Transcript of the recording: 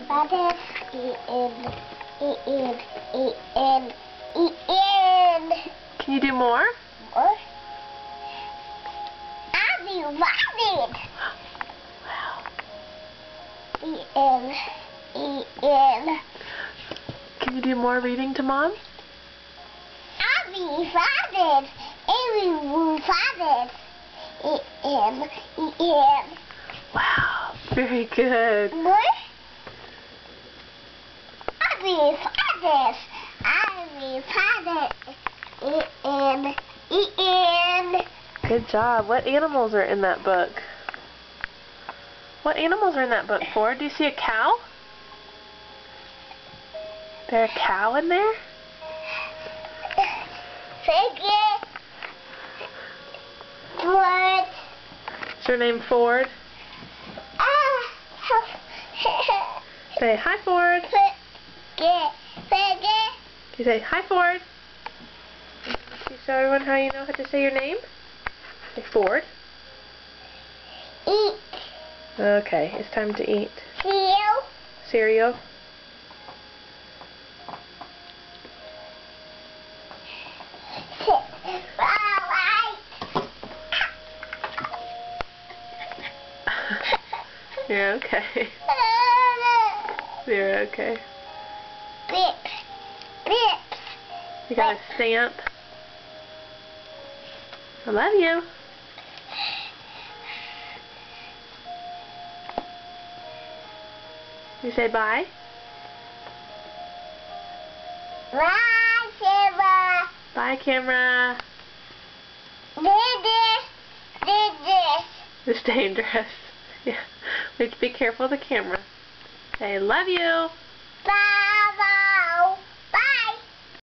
Father, E-N. Can you do more? More? Abby, rabbit. Wow. E-N. Can you do more reading to Mom? Abby, rabbit. Abby, rabbit. E-N. Wow, very good. More? Abby, rabbit. Abby, rabbit. E-N. Good job. What animals are in that book? What animals are in that book, Ford? Do you see a cow? There a cow in there? Ford. Is your name Ford? Say hi, Ford. Can you say hi, Ford? Can you show everyone how you know how to say your name? Say Ford. Eat. Okay, it's time to eat. Cereal. Cereal. You're okay. You're okay. Lips. Lips. You got a stamp. I love you. You say bye. Bye, Sarah. Bye, camera. This. It's dangerous. Yeah. We have to be careful of the camera. Say love you. Bye.